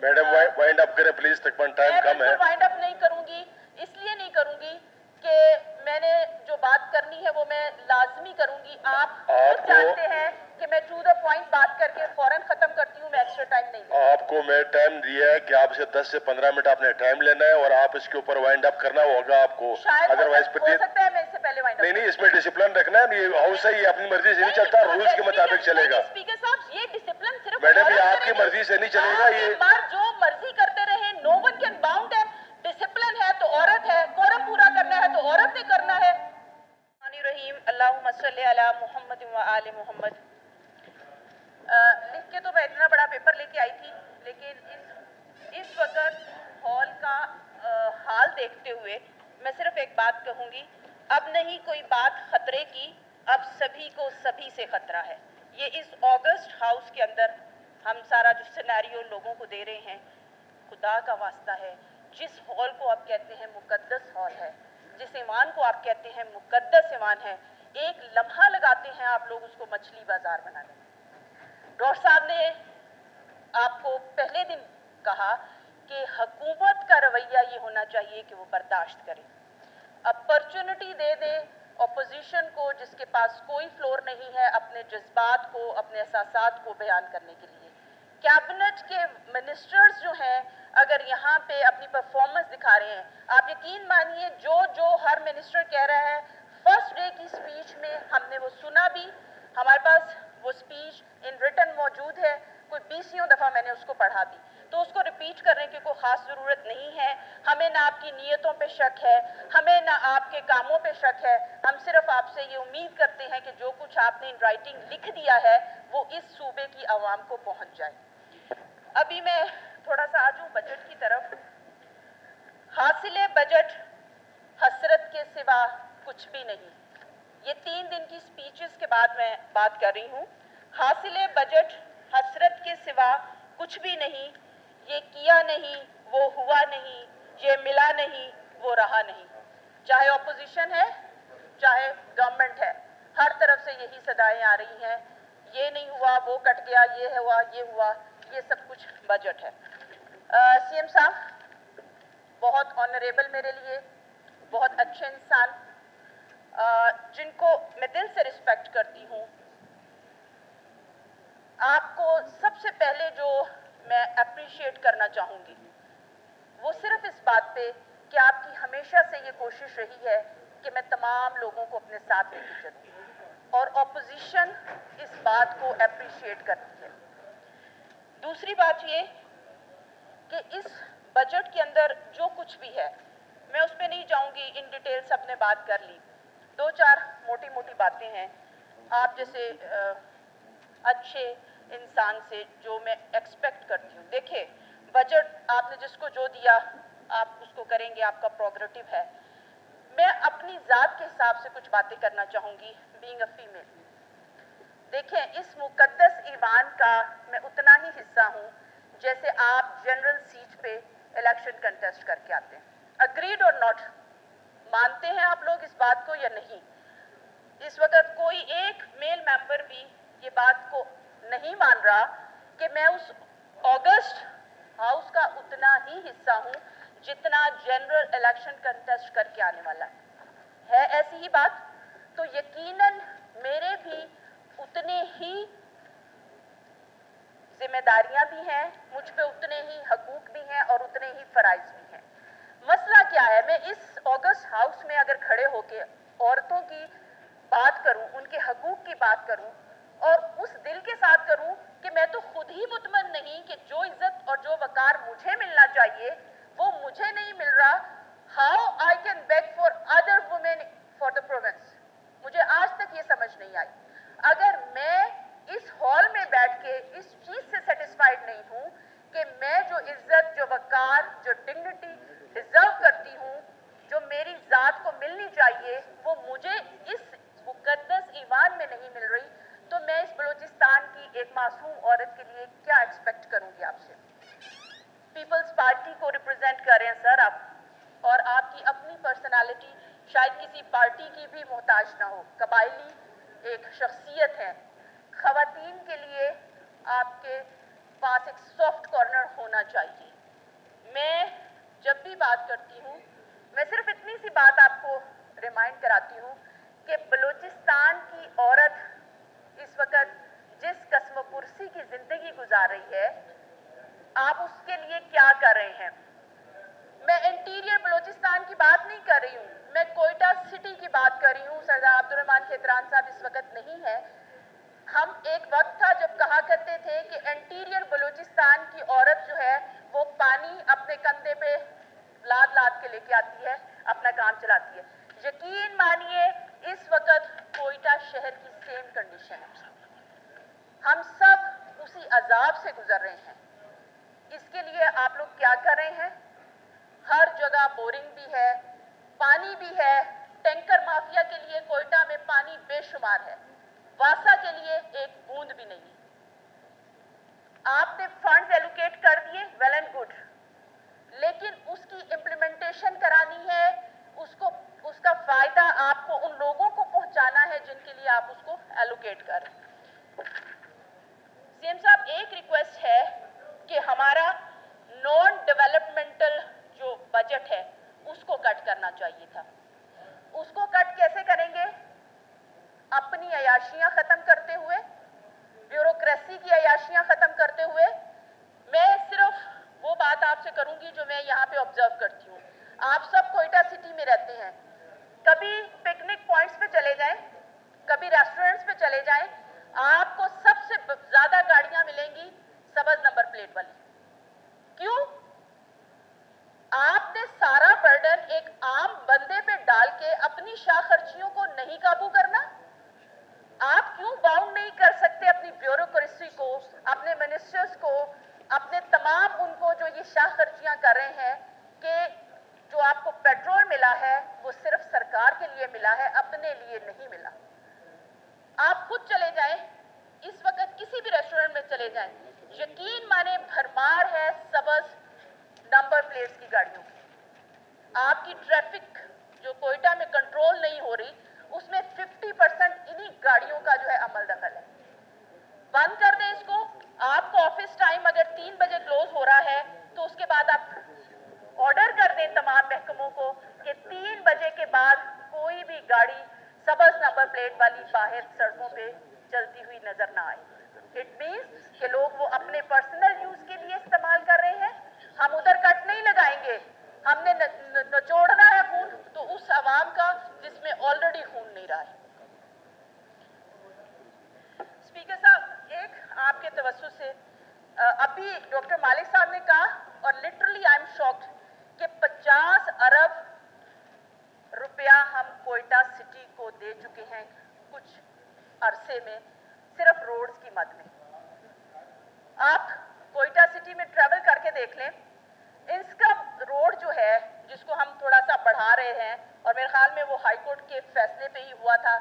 Madam wind up करें please, तकरीबन time कम है। वाइंड अप नहीं करूंगी, इसलिए नहीं करूंगी कि मैंने जो बात करनी है वो मैं लाजमी करूंगी। आप खुद जानते हैं कि मैं टू द पॉइंट बात करके फौरन खत्म करती हूँ, मैं एक्स्ट्रा टाइम नहीं। आपको मैं टाइम दिया है कि आपसे 10 से 15 मिनट आपने टाइम लेना है और आप इसके ऊपर वाइंड अप करना होगा आपको। अदरवाइज हो सकता है मैं इससे पहले वाइंड अप नहीं, इसमें डिसिप्लिन रखना है। ये हाउस है, ये अपनी मर्जी से नहीं चलता, रूल्स के मुताबिक चलेगा। स्पीकर साहब, ये डिसिप्लिन सिर्फ मैडम ये आपकी मर्जी से नहीं चलेगा, ये जो मर्जी करते रहे, नो वन कैन बाउंड है। डिसिप्लिन है तो औरत है, कोरम पूरा करना है तो औरत ने करना है। रहीम अल्लाहुम्मा सल्ली अला मुहम्मद व आले मुहम्मद। लिख के तो मैं इतना बड़ा पेपर लेके आई थी, लेकिन इस वक्त हॉल का हाल देखते हुए मैं सिर्फ एक बात कहूंगी, अब नहीं कोई बात खतरे की, अब सभी को सभी से खतरा है। ये इस ऑगस्ट हाउस के अंदर हम सारा जो सिनेरियो लोगों को दे रहे हैं, खुदा का वास्ता है, जिस हॉल को आप कहते हैं मुकद्दस हॉल है, जिस ईमान को आप कहते हैं मुकद्दस ईमान है, एक लम्हा लगाते हैं आप लोग उसको मछली बाजार बनाने। डॉक्टर साहब ने आपको पहले दिन कहा कि हुकूमत का रवैया ये होना चाहिए कि वो बर्दाश्त करे, अपॉर्चुनिटी दे दे अपोजिशन को जिसके पास कोई फ्लोर नहीं है अपने जज्बात को, अपने एहसासात को बयान करने के लिए। कैबिनेट के मिनिस्टर्स जो हैं अगर यहाँ पे अपनी परफॉर्मेंस दिखा रहे हैं, आप यकीन मानिए जो हर मिनिस्टर कह रहा है, फर्स्ट डे की स्पीच में हमने वो सुना भी, हमारे पास वो स्पीच इन रिटन मौजूद है, कोई 20 दफ़ा मैंने उसको पढ़ा भी, तो उसको रिपीट करने की कोई ख़ास ज़रूरत नहीं है। हमें ना आपकी नीयतों पे शक है, हमें ना आपके कामों पे शक है, हम सिर्फ आपसे ये उम्मीद करते हैं कि जो कुछ आपने इन राइटिंग लिख दिया है वो इस सूबे की आवाम को पहुँच जाए। अभी मैं थोड़ा सा आ जाऊँ बजट की तरफ। हासिले बजट हसरत के सिवा कुछ भी नहीं। ये 3 दिन की स्पीचेस के बाद मैं बात कर रही हूँ। हासिले बजट हसरत के सिवा कुछ भी नहीं, ये किया नहीं, वो हुआ नहीं, ये मिला नहीं, वो रहा नहीं। चाहे ऑपोजिशन है, चाहे गवर्नमेंट है, हर तरफ से यही सदाएं आ रही हैं, ये नहीं हुआ, वो कट गया, ये हुआ, ये हुआ, ये सब कुछ बजट है। सीएम साहब बहुत ऑनरेबल मेरे लिए, बहुत अच्छे इंसान, जिनको मैं दिल से रिस्पेक्ट करती हूँ। आपको सबसे पहले जो मैं अप्रिशिएट करना चाहूँगी वो सिर्फ इस बात पे कि आपकी हमेशा से ये कोशिश रही है कि मैं तमाम लोगों को अपने साथ लेके चलूँ, और ऑपोजिशन इस बात को अप्रिशिएट करती है। दूसरी बात ये कि इस बजट के अंदर जो कुछ भी है, मैं उस पर नहीं जाऊंगी, इन डिटेल सबने बात कर ली। 2-4 मोटी मोटी बातें हैं आप जैसे अच्छे इंसान से जो मैं एक्सपेक्ट करती हूँ। देखिए, बजट आपने जिसको जो दिया आप उसको करेंगे, आपका प्रोग्रेटिव है। मैं अपनी ज़ात के हिसाब से कुछ बातें करना चाहूँगी, बीइंग अ फीमेल। देखें, इस मुकद्दस ईमान का मैं उतना ही हिस्सा हूँ जैसे आप जनरल सीट पे इलेक्शन कंटेस्ट करके आते हैं। अग्रीड और नॉट, मानते हैं आप लोग इस बात को या नहीं? इस वक्त कोई एक मेल मेंबर भी ये बात को नहीं मान रहा कि मैं उस ऑगस्ट हाउस का उतना ही हिस्सा हूँ जितना जनरल इलेक्शन कंटेस्ट करके आने वाला है। ऐसी ही बात तो यकीनन मेरे भी उतने ही जिम्मेदारियां भी हैं, मुझ पे उतने ही हकूक भी हैं और उतने ही फराइज भी हैं। मसला क्या है, मैं इस ऑगस्ट हाउस में अगर खड़े होके औरतों की बात करूं, उनके हकूक की बात करूं और उस दिल के साथ करूं कि मैं तो खुद ही मुतमन नहीं कि जो इज्जत और जो वकार मुझे मिलना चाहिए वो मुझे नहीं मिल रहा, how I can bag for other women for the province, मुझे आज तक ये समझ नहीं आई। अगर मैं इस हॉल में बैठ के इस चीज से सेटिस्फाइड नहीं हूं कि मैं जो इज्जत, जो वकार, जो डिग्निटी डिजर्व करती हूं, जो मेरी जात को मिलनी चाहिए, वो मुझे इस मुकद्दस ईमान में नहीं मिल रही, तो मैं इस बलूचिस्तान की एक मासूम औरत के लिए क्या एक्सपेक्ट करूंगी आपसे? पीपल्स पार्टी को रिप्रेजेंट कर रहे हैं सर आप, और आपकी अपनी पर्सनालिटी शायद किसी पार्टी की भी मोहताज ना हो, कबायली एक शख्सियत है। खवातीन के लिए आपके पास एक सॉफ्ट कॉर्नर होना चाहिए। मैं जब भी बात करती हूँ, मैं सिर्फ इतनी सी बात आपको रिमाइंड कराती हूँ कि बलूचिस्तान की औरत इस वक्त जिस कस्मपुरसी की जिंदगी गुजार रही है, आप उसके लिए क्या कर रहे हैं? मैं इंटीरियर बलूचिस्तान की बात नहीं कर रही हूँ, मैं कोयटा सिटी की बात कर रही हूँ। सरदार अब्दुर्रहमान खेतरान साहब इस वक्त नहीं है। हम एक वक्त था जब कहा करते थे कि इंटीरियर बलूचिस्तान की औरत जो है वो पानी अपने कंधे पे लाद लाद के लेके आती है, अपना काम चलाती है। यकीन मानिए इस वक्त कोयटा शहर की सेम कंडीशन है। हम सब उसी अजाब से गुजर रहे हैं। इसके लिए आप लोग क्या कर रहे हैं? हर जगह बोरिंग भी है, पानी भी है। टैंकर माफिया के लिए कोयटा में पानी बेशुमार है, वासा के लिए एक बूंद भी नहीं। आपने फंड्स एलोकेट कर दिए, वेल एंड गुड, लेकिन उसकी इम्प्लीमेंटेशन करानी है, उसका फायदा आपको उन लोगों को पहुंचाना है जिनके लिए आप उसको एलोकेट करें। सीएम साहब, एक रिक्वेस्ट है कि हमारा नॉन डेवलपमेंटल जो बजट है उसको कट करना चाहिए था। उसको कट कैसे करेंगे? अपनी अयाशियां खत्म करते हुए, ब्यूरोक्रेसी की अयाशियां खत्म करते हुए। मैं सिर्फ वो बात आपसे करूंगी जो मैं यहाँ पे ऑब्जर्व करती हूँ। आप सब कोयटा सिटी में रहते हैं, कभी पिकनिक पॉइंट्स पे चले जाएं, कभी रेस्टोरेंट्स पे चले जाएं, आपको सबसे ज्यादा गाड़ियां मिलेंगी सबज नंबर प्लेट वाली। क्यों? आपने सारा बर्डन एक आम बंदे पे डाल के अपनी शाह खर्चियों को नहीं काबू करना। आप क्यों बाउंड नहीं कर सकते अपनी ब्यूरोक्रेसी को, अपने मिनिस्टर्स को, अपने तमाम उनको जो ये शाह खर्चियां कर रहे हैं कि जो आपको पेट्रोल मिला है वो सिर्फ सरकार के लिए मिला है, अपने लिए नहीं मिला। आप खुद चले जाएं, इस वक्त किसी भी रेस्टोरेंट में चले जाएं, यकीन माने भरमार है सबज नंबर प्लेट्स की गाड़ियों की। आपकी ट्रैफिक जो कोयटा में कंट्रोल नहीं हो रही, उसमें 50% इन्हीं गाड़ियों का जो है अमल दखल है। बंद कर दें इसको। आपको ऑफिस टाइम अगर 3 बजे क्लोज हो रहा है तो उसके बाद आप ऑर्डर कर दें तमाम महकमों को कि 3 बजे के बाद कोई भी गाड़ी सबज नंबर प्लेट वाली बाहर सड़कों पे चलती हुई नजर ना आए। इट मीन्स कि लोग वो अपने पर्सनल यूज के लिए इस्तेमाल कर रहे हैं। हम उधर कट नहीं लगाएंगे, हमने नचोड़ना है खून तो उस आवाम का जिसमें ऑलरेडी खून नहीं रहा है। स्पीकर साहब, एक आपके तवज्जो से अभी डॉक्टर मालिक साहब ने कहा, और लिटरली आई एम शॉक्ड, कि 50 अरब रुपया हम कोयटा सिटी को दे चुके हैं कुछ अरसे में, सिर्फ रोड्स की मद में। आप कोयटा सिटी में ट्रैवल करके देख लें, इसका रोड जो है जिसको हम थोड़ा सा बढ़ा रहे हैं, और मेरे ख्याल में वो हाई कोर्ट के फैसले पे ही हुआ था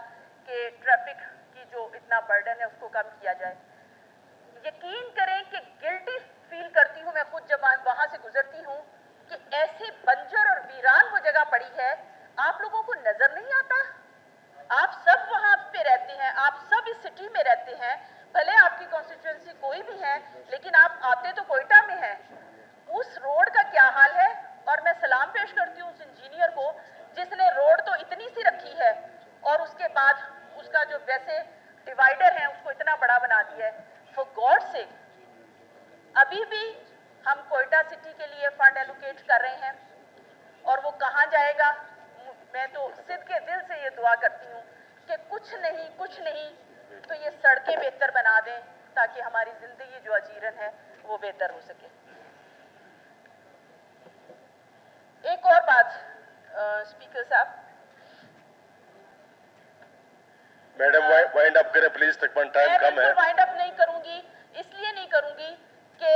कि ट्रैफिक की जो इतना बर्डन है उसको कम किया जाए। यकीन करें कि गिल्टी फील करती हूँ मैं खुद जब वहां से गुजरती हूँ कि ऐसे बंजर और वीरान वो जगह पड़ी है, आप लोगों को नजर नहीं आता। आप सब वहां पे रहते हैं, आप सब इस सिटी में रहते हैं, भले आपकी कॉन्स्टिट्यूएंसी कोई भी है, लेकिन आप आते तो कोयटा में हैं। उस रोड का क्या हाल है? और मैं सलाम पेश करती हूँ उस इंजीनियर को जिसने रोड तो इतनी सी रखी है और उसके बाद उसका जो वैसे डिवाइडर है उसको इतना बड़ा बना दिया है। फॉर गॉड सेक, अभी भी हम कोयटा सिटी के लिए फंड एलोकेट कर रहे हैं और वो कहाँ जाएगा? मैं तो सिद्ध के दिल से ये दुआ करती हूँ कि कुछ नहीं तो ये सड़कें बेहतर बना दें ताकि हमारी जिंदगी जो अजीरन है वो बेहतर हो सके। एक और बात स्पीकर साहब, मैडम वाइंड अप करें प्लीज, तकरीबन टाइम कम है। मैं वाइंड अप नहीं करूंगी, इसलिए नहीं करूंगी कि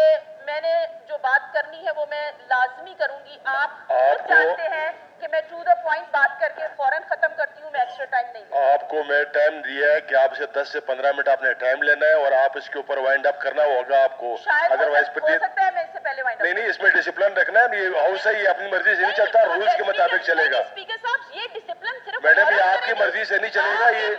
मैंने जो बात करनी है वो मैं लाजमी करूंगी। आप खुद जानते हैं कि मैं टू द पॉइंट बात करके फौरन खत्म करती हूँ, मैं एक्स्ट्रा टाइम नहीं। आपको मैं टाइम दिया है कि आपसे 10 से 15 मिनट आपने टाइम लेना है और आप इसके ऊपर वाइंड अप करना होगा आपको। अदरवाइज हो सकता है मैं इससे पहले वाइंड अप नहीं, इसमें डिसिप्लिन रखना है। ये हाउस है, ये अपनी मर्जी से नहीं चलता, रूल्स के मुताबिक चलेगा। स्पीकर साहब, ये डिसिप्लिन सिर्फ मैडम ये आपकी मर्जी से नहीं चलेगा, ये